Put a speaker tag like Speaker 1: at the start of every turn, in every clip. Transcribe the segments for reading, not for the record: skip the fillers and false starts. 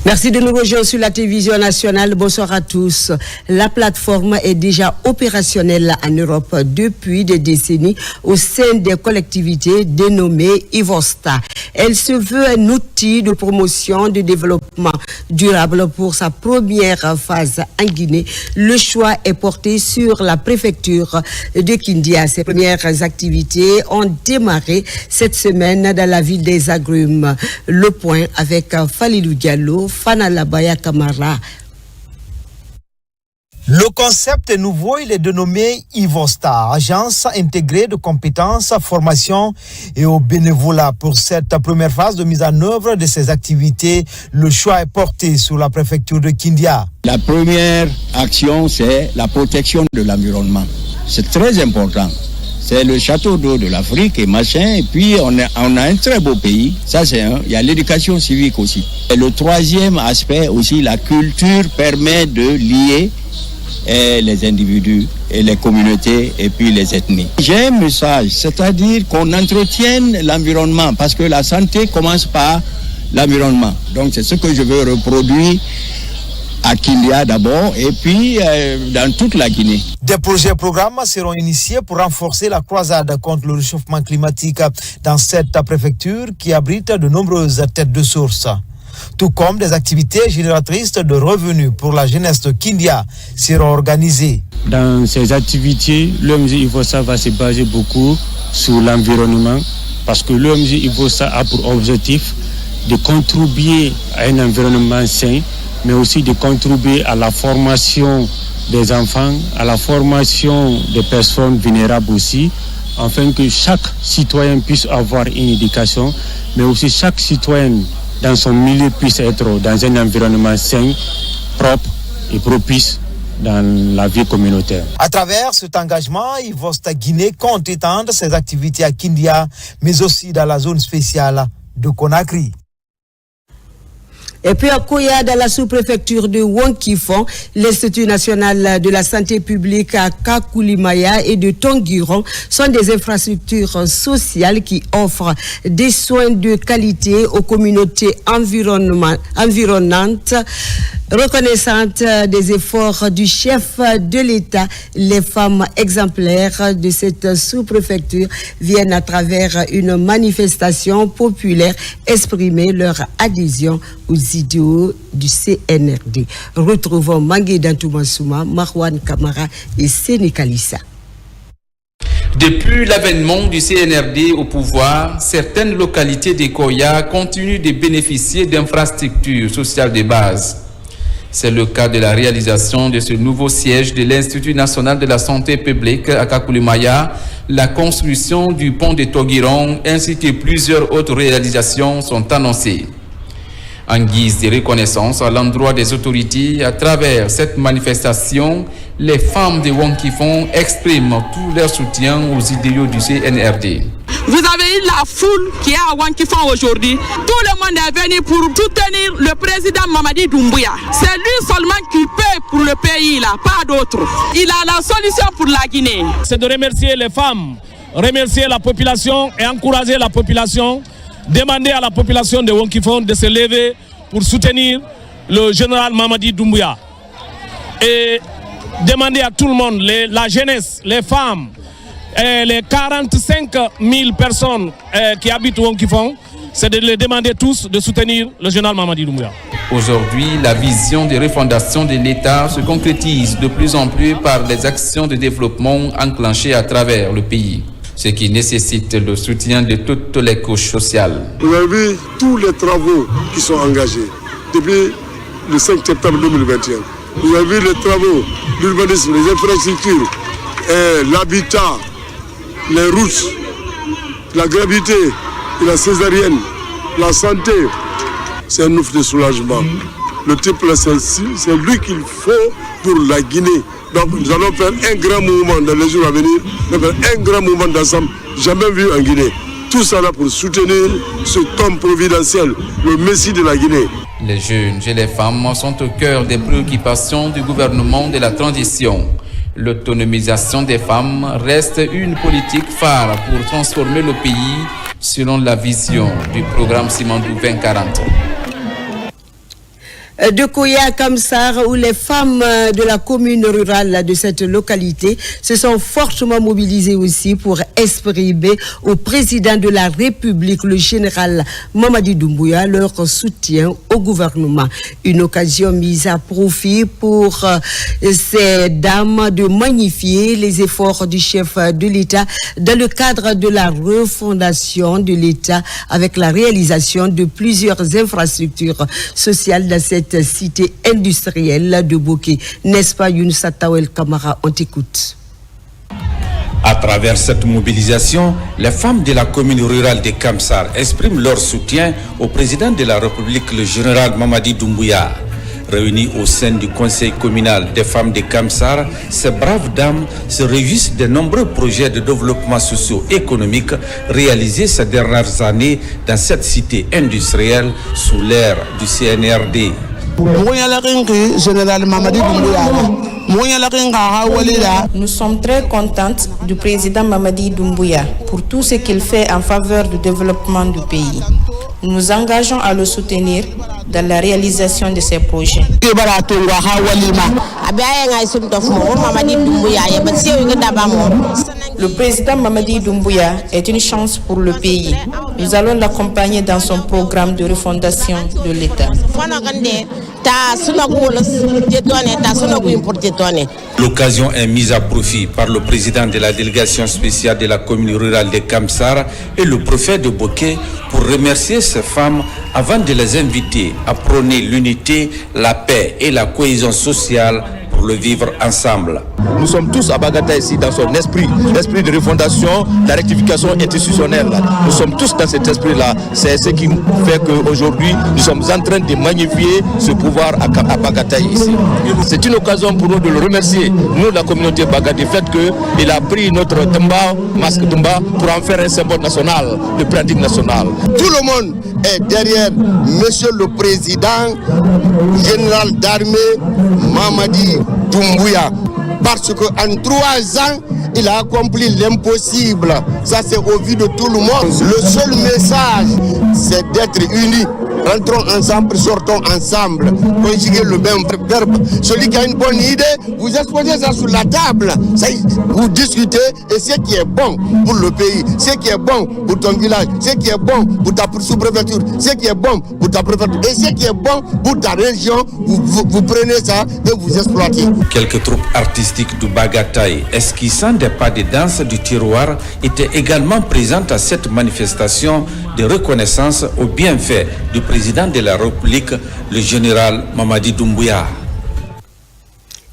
Speaker 1: Merci de nous rejoindre sur la télévision nationale. Bonsoir à tous. La plateforme est déjà opérationnelle en Europe depuis des décennies au sein des collectivités dénommées Ivosta. Elle se veut un outil de promotion du développement durable pour sa première phase en Guinée. Le choix est porté sur la préfecture de Kindia. Ses premières activités ont démarré cette semaine dans la ville des Agrumes. Le point avec Falilou Diallo, Fana Labaya Kamara.
Speaker 2: Le concept est nouveau, il est dénommé Ivosta, agence intégrée de compétences, formation et au bénévolat. Pour cette première phase de mise en œuvre de ces activités, le choix est porté sur la préfecture de Kindia.
Speaker 3: La première action, c'est la protection de l'environnement. C'est très important. C'est le château d'eau de l'Afrique et machin. Et puis, on a un très beau pays. Ça, c'est un. Il y a l'éducation civique aussi. Et le troisième aspect aussi, la culture permet de lier les individus et les communautés et puis les ethnies. J'ai un message, c'est-à-dire qu'on entretienne l'environnement parce que la santé commence par l'environnement. Donc, c'est ce que je veux reproduire à Kindia d'abord et puis dans toute la Guinée.
Speaker 2: Des projets et programmes seront initiés pour renforcer la croisade contre le réchauffement climatique dans cette préfecture qui abrite de nombreuses têtes de source. Tout comme des activités génératrices de revenus pour la jeunesse de Kindia seront organisées.
Speaker 4: Dans ces activités, l'ONG Ivosta va se baser beaucoup sur l'environnement parce que l'ONG Ivosta a pour objectif de contribuer à un environnement sain, mais aussi de contribuer à la formation des enfants, à la formation des personnes vulnérables aussi, afin que chaque citoyen puisse avoir une éducation, mais aussi chaque citoyen dans son milieu puisse être dans un environnement sain, propre et propice dans la vie communautaire.
Speaker 2: À travers cet engagement, Ivosta Guinée compte étendre ses activités à Kindia, mais aussi dans la zone spéciale de Conakry.
Speaker 1: Et puis à Koya, dans la sous-préfecture de Wonkifon, l'Institut national de la santé publique à Kakoulimaya et de Tonguiron sont des infrastructures sociales qui offrent des soins de qualité aux communautés environnantes. Reconnaissante des efforts du chef de l'État, les femmes exemplaires de cette sous-préfecture viennent à travers une manifestation populaire exprimer leur adhésion aux idéaux du CNRD. Retrouvons Mangé Dantoumassouma, Marwan Kamara et Sénékalissa.
Speaker 5: Depuis l'avènement du CNRD au pouvoir, certaines localités de Koya continuent de bénéficier d'infrastructures sociales de base. C'est le cas de la réalisation de ce nouveau siège de l'Institut national de la santé publique à Kakoulimaya, la construction du pont de Tonguiron ainsi que plusieurs autres réalisations sont annoncées. En guise de reconnaissance à l'endroit des autorités, à travers cette manifestation, les femmes de Wonkifon expriment tout leur soutien aux idéaux du CNRD.
Speaker 6: Vous avez eu la foule qui est à Wonkifon aujourd'hui. Tout le monde est venu pour soutenir le président Mamadi Doumbouya. C'est lui seulement qui paie pour le pays, là, pas d'autre. Il a la solution pour la Guinée.
Speaker 7: C'est de remercier les femmes, remercier la population et encourager la population, demander à la population de Wonkifon de se lever pour soutenir le général Mamadi Doumbouya. Et demander à tout le monde, la jeunesse, les femmes, les 45 000 personnes qui habitent Wonkifon, c'est de les demander tous de soutenir le général Mamadi Doumbouya.
Speaker 5: Aujourd'hui, la vision de refondation de l'État se concrétise de plus en plus par des actions de développement enclenchées à travers le pays, ce qui nécessite le soutien de toutes les couches sociales.
Speaker 8: Vous avez vu tous les travaux qui sont engagés depuis le 5 septembre 2021. Vous avez vu les travaux, l'urbanisme, les infrastructures, l'habitat, les routes, la gravité et la césarienne, la santé. C'est un ouf de soulagement. Le type, c'est lui qu'il faut pour la Guinée. Donc nous allons faire un grand mouvement dans les jours à venir, un grand mouvement d'ensemble, jamais vu en Guinée. Tout ça là pour soutenir cet homme providentiel, le Messie de la Guinée.
Speaker 5: Les jeunes et les femmes sont au cœur des préoccupations du gouvernement de la transition. L'autonomisation des femmes reste une politique phare pour transformer le pays selon la vision du programme Simandou 2040.
Speaker 1: De Koya Kamsar, où les femmes de la commune rurale de cette localité se sont fortement mobilisées aussi pour exprimer au président de la République, le général Mamadi Doumbouya, leur soutien au gouvernement. Une occasion mise à profit pour ces dames de magnifier les efforts du chef de l'État dans le cadre de la refondation de l'État avec la réalisation de plusieurs infrastructures sociales dans cette cité industrielle de Boké. N'est-ce pas, Younoussa Tawel Kamara? On t'écoute.
Speaker 9: À travers cette mobilisation, les femmes de la commune rurale de Kamsar expriment leur soutien au président de la République, le général Mamadi Doumbouya. Réunies au sein du conseil communal des femmes de Kamsar, ces braves dames se réjouissent des nombreux projets de développement socio-économique réalisés ces dernières années dans cette cité industrielle sous l'ère du CNRD.
Speaker 10: Nous sommes très contentes du président Mamadi Doumbouya pour tout ce qu'il fait en faveur du développement du pays. Nous nous engageons à le soutenir dans la réalisation de ces projets. Le président Mamadi Doumbouya est une chance pour le pays. Nous allons l'accompagner dans son programme de refondation de l'État.
Speaker 9: L'occasion est mise à profit par le président de la délégation spéciale de la commune rurale de Kamsar et le préfet de Boké pour remercier ces femmes avant de les inviter à prôner l'unité, la paix et la cohésion sociale pour le vivre ensemble.
Speaker 11: Nous sommes tous à Bagata ici dans son esprit, l'esprit de refondation, la rectification institutionnelle. Nous sommes tous dans cet esprit-là. C'est ce qui fait qu'aujourd'hui, nous sommes en train de magnifier ce pouvoir à Bagata ici. C'est une occasion pour nous de le remercier, nous, la communauté Bagata, du fait qu'il a pris notre masque Tumba, pour en faire un symbole national, de pratique nationale.
Speaker 8: Tout le monde est derrière Monsieur le Président, général d'armée Mamadi Doumbouya. Parce qu'en 3 ans, il a accompli l'impossible. Ça, c'est au vu de tout le monde. Le seul message, c'est d'être unis. Rentrons ensemble, sortons ensemble. Conjuguer le même verbe. Celui qui a une bonne idée, vous exposez ça sur la table. Ça, vous discutez et ce qui est bon pour le pays, ce qui est bon pour ton village, ce qui est bon pour ta sous-préfecture, ce qui est bon pour ta préfecture et ce qui est bon pour ta région, vous prenez ça et vous exploitez.
Speaker 9: Quelques troupes artistiques du Bagataï, esquissant des pas de danse du tiroir, étaient également présentes à cette manifestation de reconnaissance aux bienfaits du président de la République, le général Mamadi Doumbouya.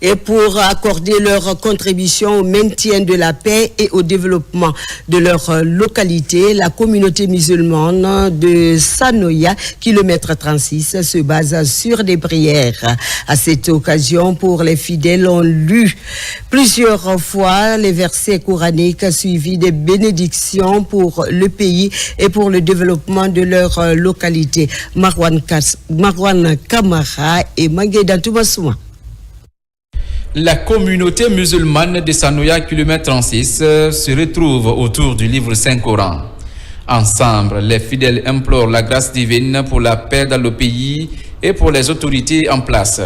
Speaker 1: Et pour accorder leur contribution au maintien de la paix et au développement de leur localité, la communauté musulmane de Sanoya, kilomètre 36, se base sur des prières. À cette occasion, pour les fidèles, on lu plusieurs fois les versets coraniques suivis des bénédictions pour le pays et pour le développement de leur localité. Marwan Kamara et Mangueda Toumassouma.
Speaker 5: La communauté musulmane de Sanoya, kilomètre 36, se retrouve autour du livre Saint-Coran. Ensemble, les fidèles implorent la grâce divine pour la paix dans le pays et pour les autorités en place.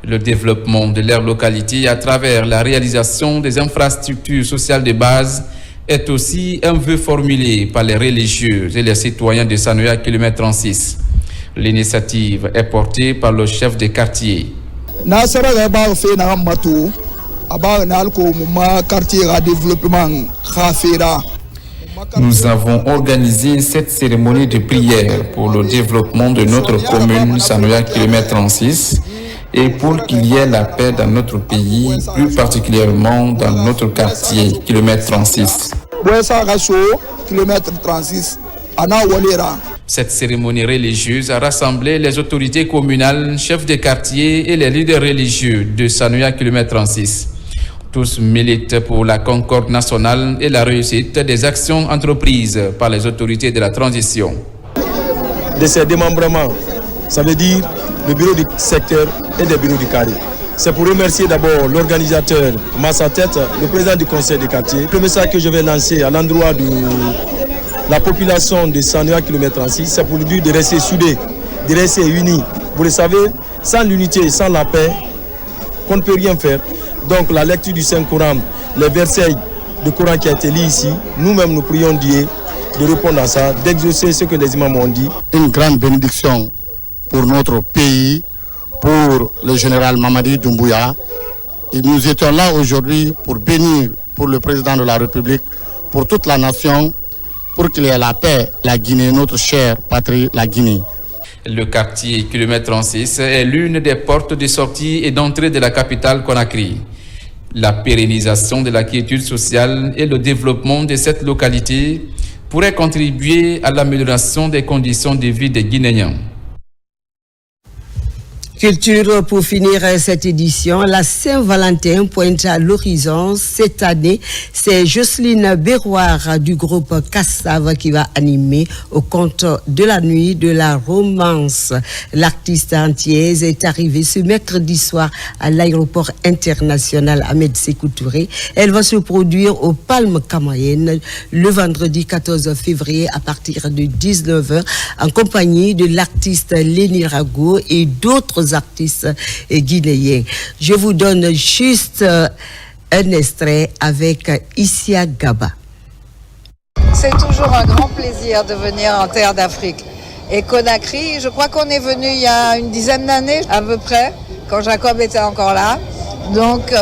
Speaker 5: Le développement de leur localité à travers la réalisation des infrastructures sociales de base est aussi un vœu formulé par les religieux et les citoyens de Sanoya, kilomètre 36. L'initiative est portée par le chef de quartier.
Speaker 12: Nous
Speaker 5: avons organisé cette cérémonie de prière pour le développement de notre commune Sanoya, kilomètre 36, et pour qu'il y ait la paix dans notre pays, plus particulièrement dans notre quartier, kilomètre 36. Cette cérémonie religieuse a rassemblé les autorités communales, chefs de quartier et les leaders religieux de Sanoya, kilomètre 36. Tous militent pour la concorde nationale et la réussite des actions entreprises par les autorités de la transition.
Speaker 11: De ces démembrements, ça veut dire le bureau du secteur et le bureau du carré. C'est pour remercier d'abord l'organisateur Massa Tête, le président du conseil de quartier. Le message que je vais lancer à l'endroit de la population de Sanoya, kilomètre 36, c'est pour lui dire de rester soudés, de rester unis. Vous le savez, sans l'unité, sans la paix, qu'on ne peut rien faire. Donc la lecture du Saint-Coran, les versets du Coran qui a été lu ici, nous-mêmes nous prions Dieu de répondre à ça, d'exaucer ce que les imams ont dit.
Speaker 12: Une grande bénédiction pour notre pays, pour le général Mamadi Doumbouya. Et nous étions là aujourd'hui pour bénir pour le président de la République, pour toute la nation, pour qu'il y ait la paix, la Guinée, notre chère patrie, la Guinée.
Speaker 5: Le quartier Kilomètre 36 est l'une des portes de sortie et d'entrée de la capitale Conakry. La pérennisation de la quiétude sociale et le développement de cette localité pourraient contribuer à l'amélioration des conditions de vie des Guinéens.
Speaker 1: Culture, pour finir cette édition, la Saint-Valentin pointe à l'horizon. Cette année, c'est Jocelyne Béroir du groupe Kassav qui va animer au compte de la nuit de la romance. L'artiste antillaise est arrivée ce mercredi soir à l'aéroport international Ahmed Sékou Touré. Elle va se produire au Palmes Camayen le vendredi 14 février à partir de 19h en compagnie de l'artiste Léni Rago et d'autres artistes guinéens. Je vous donne juste un extrait avec Issia Gaba.
Speaker 13: C'est toujours un grand plaisir de venir en terre d'Afrique. Et Conakry, je crois qu'on est venu il y a une dizaine d'années à peu près, quand Jacob était encore là. Donc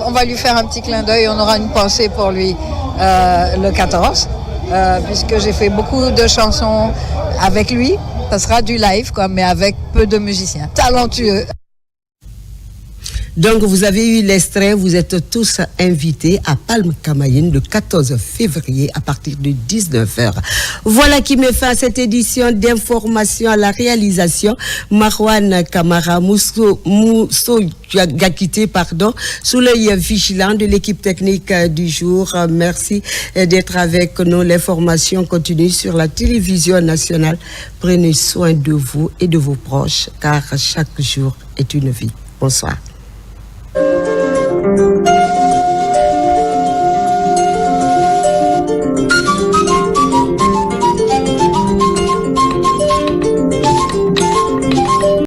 Speaker 13: on va lui faire un petit clin d'œil, on aura une pensée pour lui le 14, puisque j'ai fait beaucoup de chansons avec lui. Ça sera du live, quoi, mais avec peu de musiciens talentueux.
Speaker 1: Donc, vous avez eu l'extrait, vous êtes tous invités à Palmes Camayen le 14 février à partir de 19h. Voilà qui met fin à cette édition d'information à la réalisation. Marwan Kamara Mousso Gakité, sous l'œil vigilant de l'équipe technique du jour. Merci d'être avec nous. L'information continue sur la télévision nationale. Prenez soin de vous et de vos proches, car chaque jour est une vie. Bonsoir.